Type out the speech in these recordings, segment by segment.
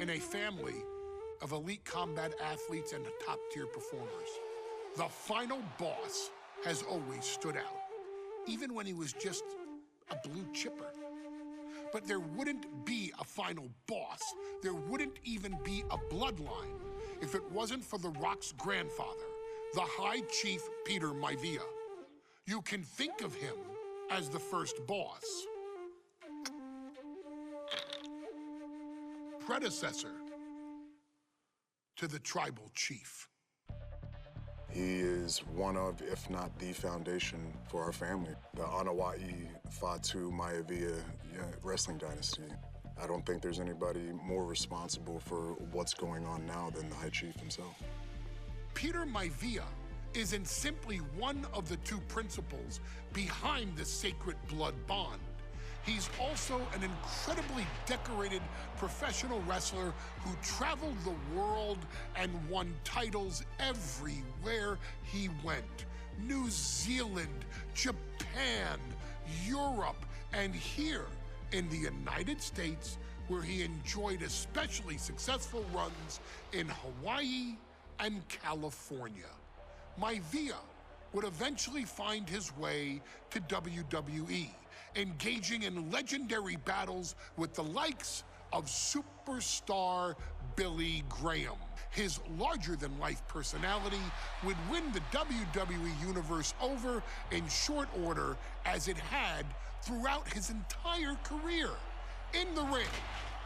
in a family of elite combat athletes and top-tier performers, the final boss has always stood out, even when he was just a blue chipper. But there wouldn't be a final boss, there wouldn't even be a bloodline if it wasn't for The Rock's grandfather, the High Chief Peter Maivia. You can think of him as the first boss. Predecessor to the tribal chief. He is one of, if not the foundation for our family. The Anawa'i Fatu Maivia wrestling dynasty. I don't think there's anybody more responsible for what's going on now than the High Chief himself. Peter Maivia isn't simply one of the two principals behind the sacred blood bond. He's also an incredibly decorated professional wrestler who traveled the world and won titles everywhere he went. New Zealand, Japan, Europe, and here in the United States, where he enjoyed especially successful runs in Hawaii and California. Maivia would eventually find his way to WWE, engaging in legendary battles with the likes of superstar Billy Graham. His larger-than-life personality would win the WWE Universe over in short order, as it had throughout his entire career. In the ring,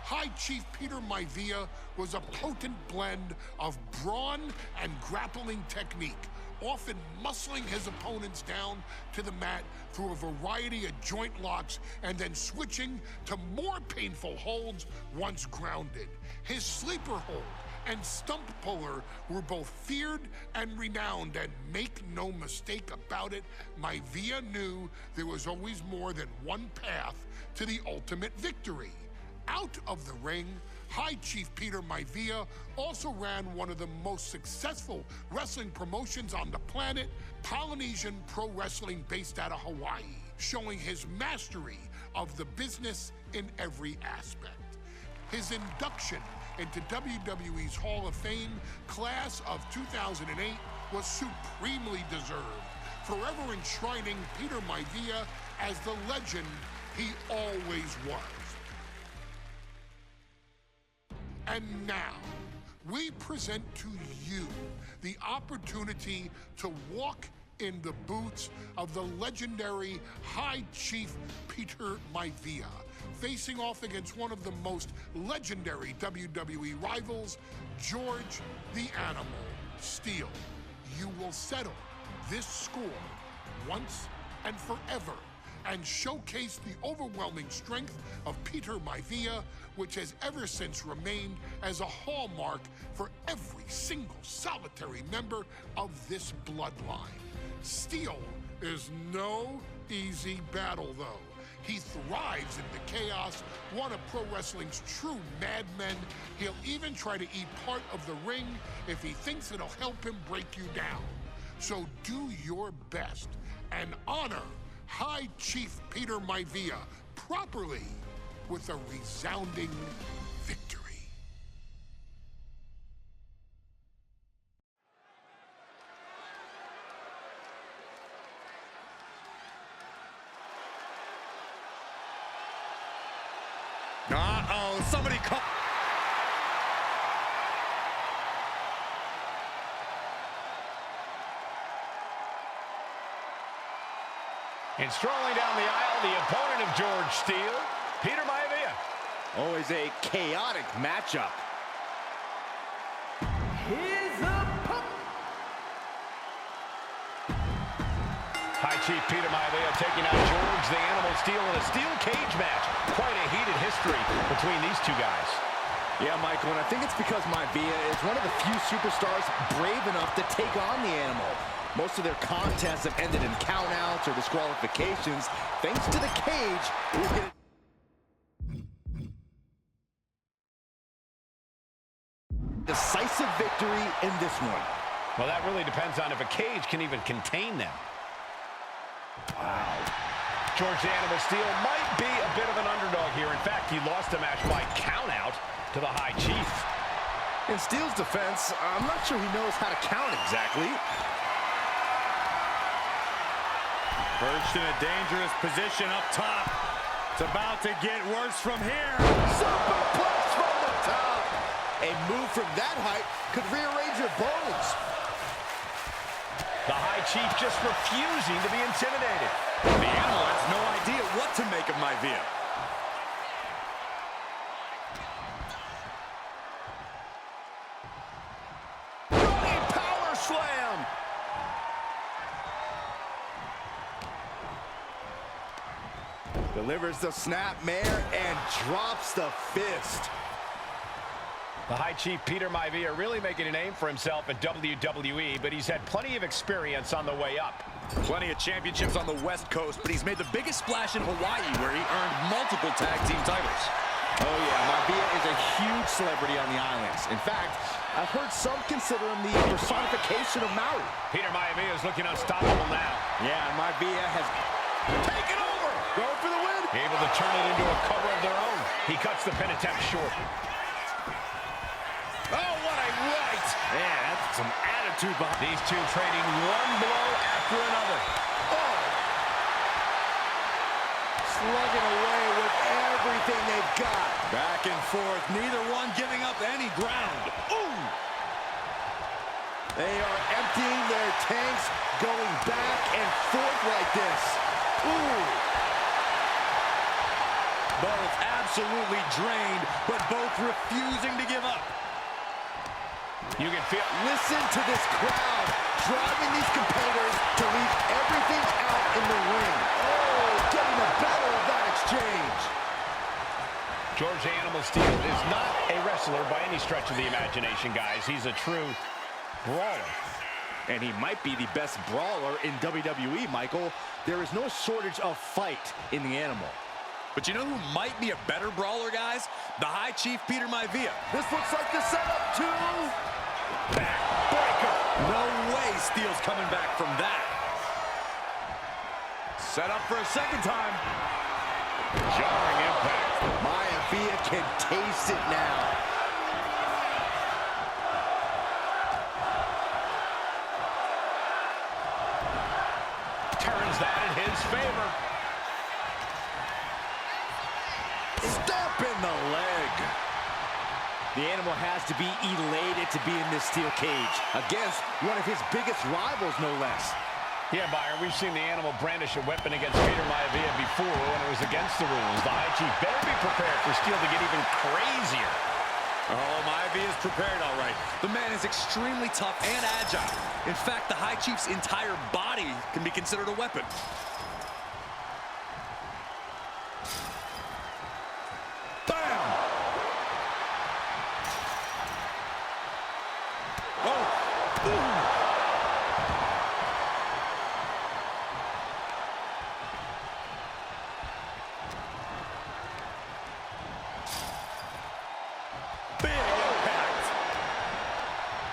High Chief Peter Maivia was a potent blend of brawn and grappling technique, often muscling his opponents down to the mat through a variety of joint locks and then switching to more painful holds once grounded. His sleeper hold and stump puller were both feared and renowned, and make no mistake about it, Maivia knew there was always more than one path to the ultimate victory. Out of the ring, High Chief Peter Maivia also ran one of the most successful wrestling promotions on the planet, Polynesian Pro Wrestling, based out of Hawaii, showing his mastery of the business in every aspect. His induction into WWE's Hall of Fame class of 2008 was supremely deserved, forever enshrining Peter Maivia as the legend he always was. And now, we present to you the opportunity to walk in the boots of the legendary High Chief Peter Maivia, facing off against one of the most legendary WWE rivals, George the Animal Steele. You will settle this score once and forever, and showcase the overwhelming strength of Peter Maivia, which has ever since remained as a hallmark for every single solitary member of this bloodline. Steele is no easy battle, though. He thrives in the chaos, one of pro wrestling's true madmen. He'll even try to eat part of the ring if he thinks it'll help him break you down. So do your best and honor High Chief Peter Maivia properly with a resounding victory. Uh-oh, somebody call. And strolling down the aisle, the opponent of George Steele, Peter Maivia. Always a chaotic matchup. His opponent. High Chief Peter Maivia taking out George the Animal Steele in a steel cage match. Quite a heated history between these two guys. Yeah, Michael, and I think it's because Maivia is one of the few superstars brave enough to take on the Animal. Most of their contests have ended in countouts or disqualifications. Thanks to the cage, we'll get a decisive victory in this one. Well, that really depends on if a cage can even contain them. Wow. George the Animal Steele might be a bit of an underdog here. In fact, he lost a match by countout to the High Chief. In Steele's defense, I'm not sure he knows how to count exactly. Perched in a dangerous position up top. It's about to get worse from here. Superplex from the top. A move from that height could rearrange your bones. The High Chief just refusing to be intimidated. The animal has no idea what to make of Maivia. Running power slam. Delivers the snapmare and drops the fist. The High Chief Peter Maivia really making a name for himself at WWE, but he's had plenty of experience on the way up. Plenty of championships on the West Coast, but he's made the biggest splash in Hawaii, where he earned multiple tag team titles. Oh yeah, Maivia is a huge celebrity on the islands. In fact, I've heard some consider him the personification of Maui. Peter Maivia is looking unstoppable now. Yeah, and Maivia has taken over. Going for the win. Able to turn it into a cover of their own. He cuts the pin attempt short. Oh, what a right! Man, that's some attitude behind. These two trading one blow after another. Oh! Slugging away with everything they've got. Back and forth, neither one giving up any ground. Ooh! They are emptying their tanks, going back and forth like this. Ooh! Both absolutely drained, but both refusing to give up. You can feel. Listen to this crowd driving these competitors to leave everything out in the ring. Oh, getting the better of that exchange. George the Animal Steele is not a wrestler by any stretch of the imagination, guys. He's a true brawler. And he might be the best brawler in WWE, Michael. There is no shortage of fight in the Animal. But you know who might be a better brawler, guys? The High Chief Peter Maivia. This looks like the setup to Backbreaker. No way Steele's coming back from that. Set up for a second time. Jarring impact. Maivia can taste it now. Turns that in his favor. Stomp in the leg. The Animal has to be elated to be in this steel cage against one of his biggest rivals, no less. Yeah, Byron, we've seen the Animal brandish a weapon against Peter Maivia before when it was against the rules. The High Chief better be prepared for Steele to get even crazier. Oh, Maivia is prepared, all right. The man is extremely tough and agile. In fact, the High Chief's entire body can be considered a weapon.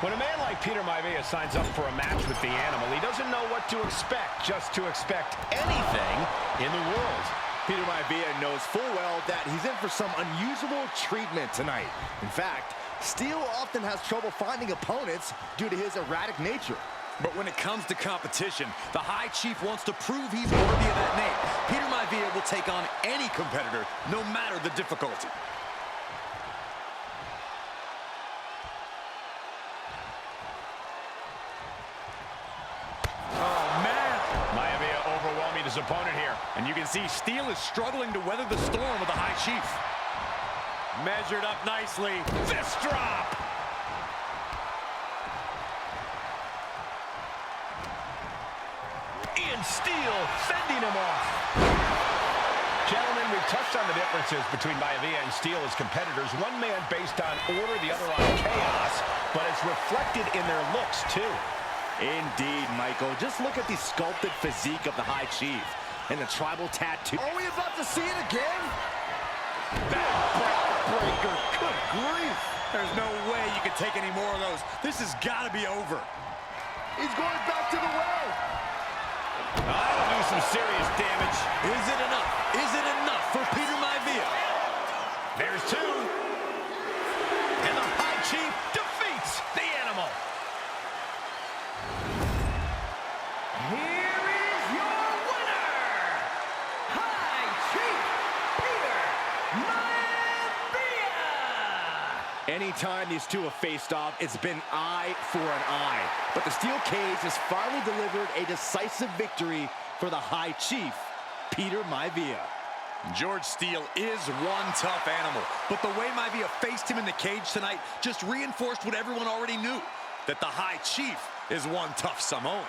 When a man like Peter Maivia signs up for a match with the Animal, he doesn't know what to expect, just to expect anything in the world. Peter Maivia knows full well that he's in for some unusual treatment tonight. In fact, Steele often has trouble finding opponents due to his erratic nature. But when it comes to competition, the High Chief wants to prove he's worthy of that name. Peter Maivia will take on any competitor, no matter the difficulty. His opponent here. And you can see Steele is struggling to weather the storm with the High Chief. Measured up nicely. Fist drop! Ian Steele fending him off. Gentlemen, we've touched on the differences between Maivia and Steele as competitors. One man based on order, the other on chaos, but it's reflected in their looks, too. Indeed, Michael. Just look at the sculpted physique of the High Chief and the tribal tattoo. Are we about to see it again? Backbreaker. Good grief. There's no way you can take any more of those. This has got to be over. He's going back to the well. That'll do some serious damage. Is it enough? Is it enough for Peter Maivia? There's two. Anytime these two have faced off, it's been eye for an eye. But the steel cage has finally delivered a decisive victory for the High Chief, Peter Maivia. George Steele is one tough animal, but the way Maivia faced him in the cage tonight just reinforced what everyone already knew, that the High Chief is one tough Samoan.